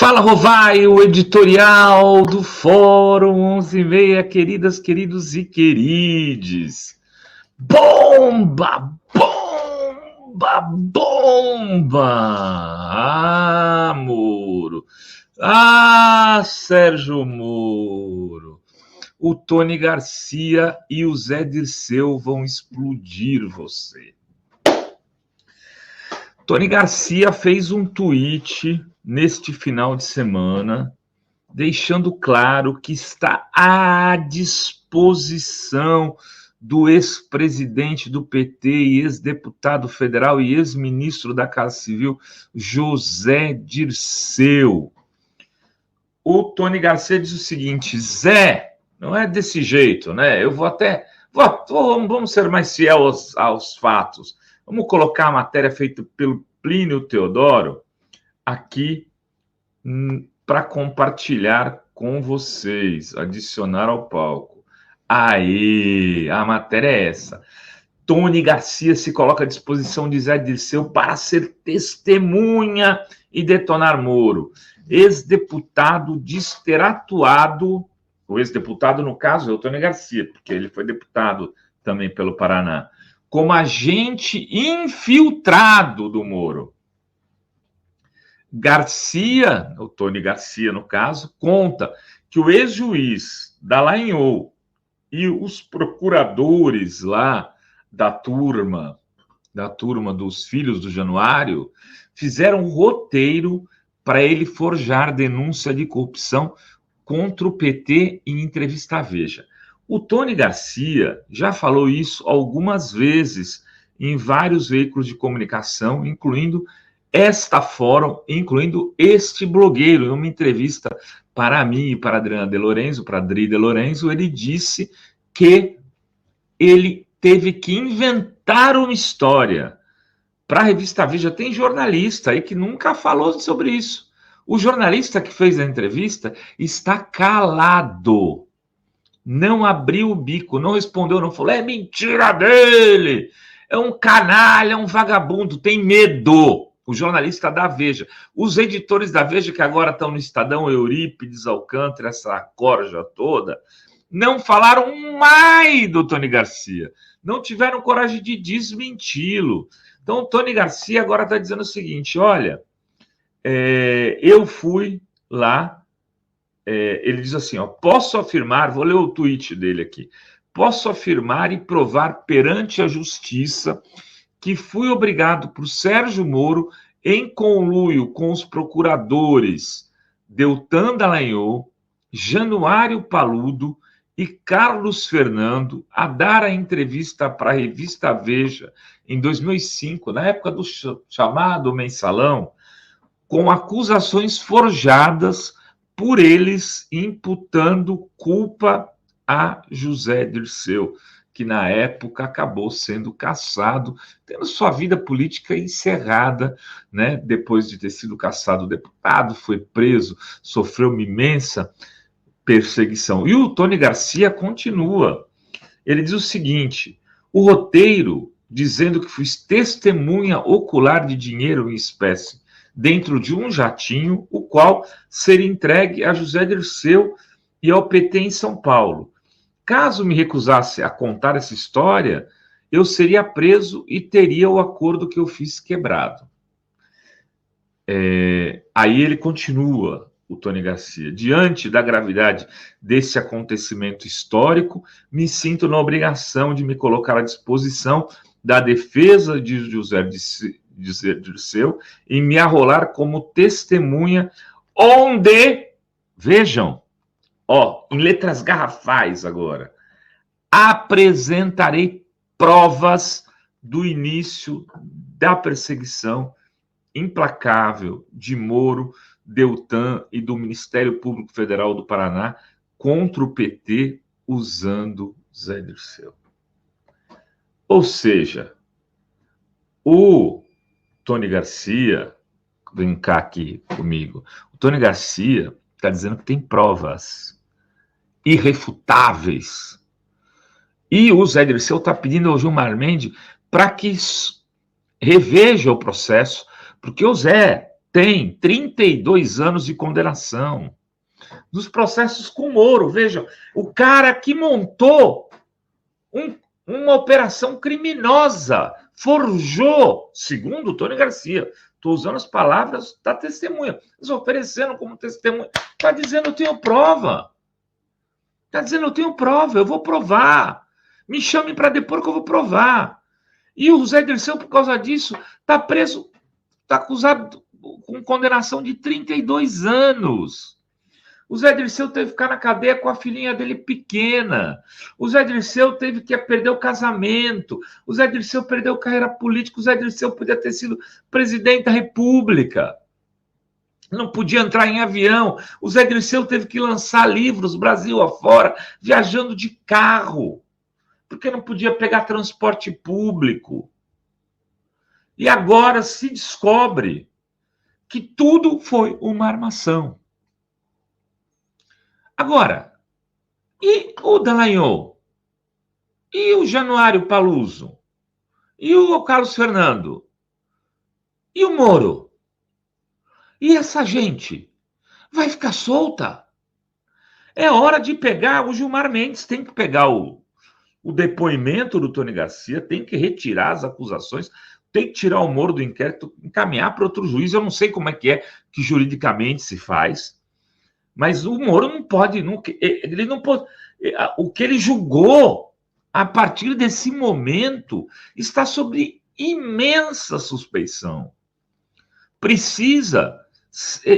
Fala, Rovai, o editorial do Fórum 11h30, queridas, queridos e querides. Bomba, bomba, bomba! Ah, Moro! Ah, Sérgio Moro! O Tony Garcia e o Zé Dirceu vão explodir você. Tony Garcia fez um tweet neste final de semana, deixando claro que está à disposição do ex-presidente do PT e ex-deputado federal e ex-ministro da Casa Civil, José Dirceu. O Tony Garcia diz o seguinte: Zé, não é desse jeito, né? Vamos ser mais fiéis aos fatos. Vamos colocar a matéria feita pelo Plínio Teodoro aqui para compartilhar com vocês, adicionar ao palco. Aí, a matéria é essa. Tony Garcia se coloca à disposição de Zé Dirceu para ser testemunha e detonar Moro. Ex-deputado diz ter atuado, o ex-deputado no caso é o Tony Garcia, porque ele foi deputado também pelo Paraná, como agente infiltrado do Moro. Garcia, o Tony Garcia no caso, conta que o ex-juiz Dallagnol e os procuradores lá da turma dos filhos do Januário fizeram um roteiro para ele forjar denúncia de corrupção contra o PT em entrevista à Veja. O Tony Garcia já falou isso algumas vezes em vários veículos de comunicação, incluindo esta Fórum, incluindo este blogueiro. Em uma entrevista para mim e para Adriana De Lorenzo, para Adri De Lorenzo, ele disse que ele teve que inventar uma história para a revista Veja. Tem jornalista aí que nunca falou sobre isso. O jornalista que fez a entrevista está calado. Não abriu o bico, não respondeu, não falou, é mentira dele, é um canalha, é um vagabundo, tem medo. O jornalista da Veja. Os editores da Veja, que agora estão no Estadão, Eurípides, Alcântara, essa corja toda, não falaram mais do Tony Garcia. Não tiveram coragem de desmenti-lo. Então, o Tony Garcia agora está dizendo o seguinte, olha, eu fui lá, ele diz assim, ó, posso afirmar, vou ler o tweet dele aqui, posso afirmar e provar perante a justiça que fui obrigado por Sérgio Moro, em conluio com os procuradores Deltan Dallagnol, Januário Paludo e Carlos Fernando, a dar a entrevista para a revista Veja em 2005, na época do chamado Mensalão, com acusações forjadas por eles, imputando culpa a José Dirceu, que na época acabou sendo cassado, tendo sua vida política encerrada, né? Depois de ter sido cassado deputado, foi preso, sofreu uma imensa perseguição. E o Tony Garcia continua. Ele diz o seguinte, o roteiro, dizendo que fui testemunha ocular de dinheiro em espécie dentro de um jatinho, o qual seria entregue a José Dirceu e ao PT em São Paulo. Caso me recusasse a contar essa história, eu seria preso e teria o acordo que eu fiz quebrado. Aí ele continua, o Tony Garcia. Diante da gravidade desse acontecimento histórico, me sinto na obrigação de me colocar à disposição da defesa de José Dirceu e me arrolar como testemunha onde, vejam, em letras garrafais agora, apresentarei provas do início da perseguição implacável de Moro, Deltan e do Ministério Público Federal do Paraná contra o PT usando Zé Dirceu. Ou seja, o Tony Garcia, vem cá aqui comigo, o Tony Garcia está dizendo que tem provas irrefutáveis. E o Zé Dirceu está pedindo ao Gilmar Mendes para que reveja o processo, porque o Zé tem 32 anos de condenação. Dos processos com Moro, vejam, o cara que montou uma operação criminosa, forjou, segundo o Tony Garcia, estou usando as palavras da testemunha, eles oferecendo como testemunha, está dizendo, eu tenho prova. Está dizendo, eu tenho prova, eu vou provar. Me chame para depor que eu vou provar. E o Zé Dirceu, por causa disso, está preso, está acusado com condenação de 32 anos. O Zé Dirceu teve que ficar na cadeia com a filhinha dele pequena. O Zé Dirceu teve que perder o casamento. O Zé Dirceu perdeu a carreira política. O Zé Dirceu podia ter sido presidente da República. Não podia entrar em avião. O Zé Dirceu teve que lançar livros Brasil afora, viajando de carro, porque não podia pegar transporte público. E agora se descobre que tudo foi uma armação. Agora, e o Dallagnol? E o Januário Paluso? E o Carlos Fernando? E o Moro? E essa gente vai ficar solta? É hora de pegar, o Gilmar Mendes tem que pegar o depoimento do Tony Garcia, tem que retirar as acusações, tem que tirar o Moro do inquérito, encaminhar para outro juiz. Eu não sei como é que juridicamente se faz, mas o Moro não pode, ele não pode, o que ele julgou a partir desse momento está sob imensa suspeição.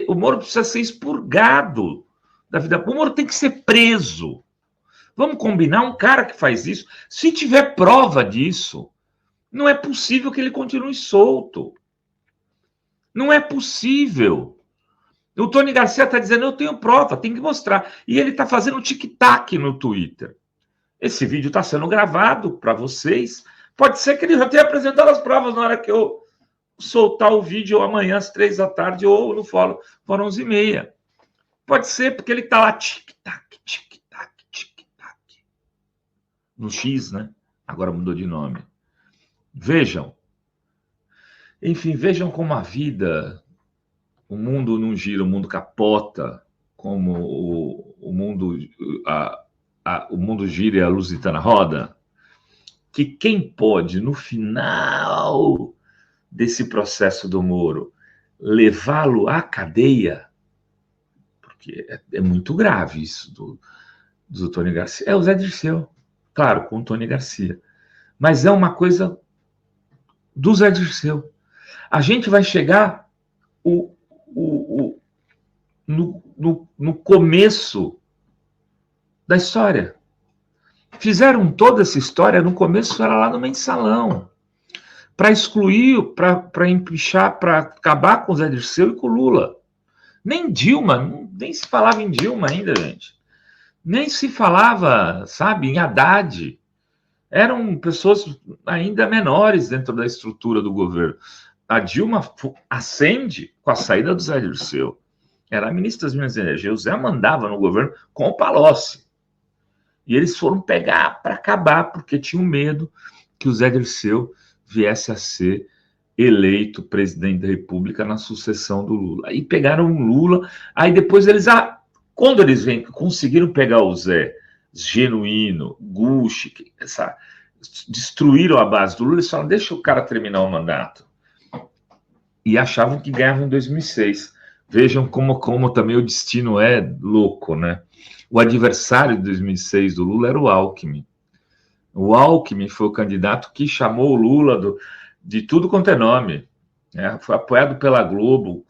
O Moro precisa ser expurgado da vida. O Moro tem que ser preso. Vamos combinar, um cara que faz isso, se tiver prova disso, não é possível que ele continue solto. Não é possível. O Tony Garcia está dizendo, eu tenho prova, tem que mostrar. E ele está fazendo um tic-tac no Twitter. Esse vídeo está sendo gravado para vocês. Pode ser que ele já tenha apresentado as provas na hora que eu soltar o vídeo amanhã às 3 da tarde ou no fórum 11h30. Pode ser porque ele está lá tic-tac, tic-tac, tic-tac. No X, né? Agora mudou de nome. Vejam. Enfim, vejam como a vida... O mundo não gira, o mundo capota, como o mundo gira e a Lusitana roda, que quem pode, no final desse processo do Moro, levá-lo à cadeia, porque é muito grave isso do Tony Garcia, é o Zé Dirceu, claro, com o Tony Garcia, mas é uma coisa do Zé Dirceu. A gente vai chegar no começo da história. Fizeram toda essa história, no começo era lá no Mensalão, para excluir, para empichar, para acabar com o Zé Dirceu e com o Lula. Nem Dilma, nem se falava em Dilma ainda, gente. Nem se falava, sabe, em Haddad. Eram pessoas ainda menores dentro da estrutura do governo. A Dilma ascende com a saída do Zé Dirceu. Era a ministra das Minas e Energia. O Zé mandava no governo com o Palocci. E eles foram pegar para acabar, porque tinham medo que o Zé Dirceu viesse a ser eleito presidente da República na sucessão do Lula. Aí pegaram o Lula, aí depois quando eles conseguiram pegar o Zé Genuíno, Gucci, destruíram a base do Lula, eles falaram, deixa o cara terminar o mandato. E achavam que ganhavam em 2006. Vejam como também o destino é louco, né? O adversário de 2006 do Lula era o Alckmin. O Alckmin foi o candidato que chamou o Lula de tudo quanto é nome. Né? Foi apoiado pela Globo.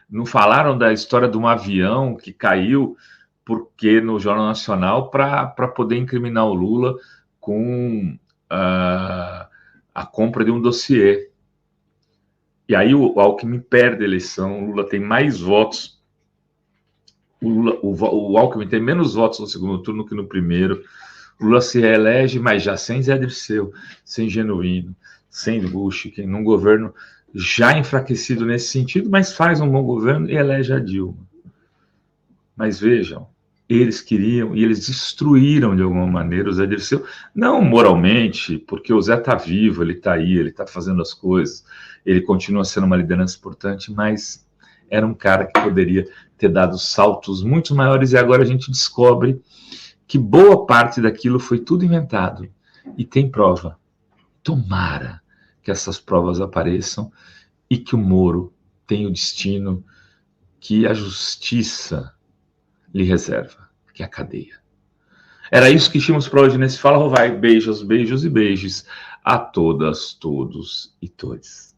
Não falaram da história de um avião que caiu porque no Jornal Nacional para poder incriminar o Lula com a compra de um dossiê. E aí o Alckmin perde a eleição, o Lula tem mais votos. O Alckmin tem menos votos no segundo turno que no primeiro. O Lula se reelege, mas já sem Zé Dirceu, sem Genuíno, sem Bush, num governo já enfraquecido nesse sentido, mas faz um bom governo e elege a Dilma. Mas vejam, eles queriam e eles destruíram de alguma maneira o Zé Dirceu, não moralmente, porque o Zé está vivo, ele está aí, ele está fazendo as coisas, ele continua sendo uma liderança importante, mas era um cara que poderia ter dado saltos muito maiores, e agora a gente descobre que boa parte daquilo foi tudo inventado. E tem prova. Tomara que essas provas apareçam e que o Moro tenha o destino que a justiça lhe reserva, que é a cadeia. Era isso que tínhamos para hoje nesse Fala Rovai. Beijos, beijos e beijos a todas, todos e todes.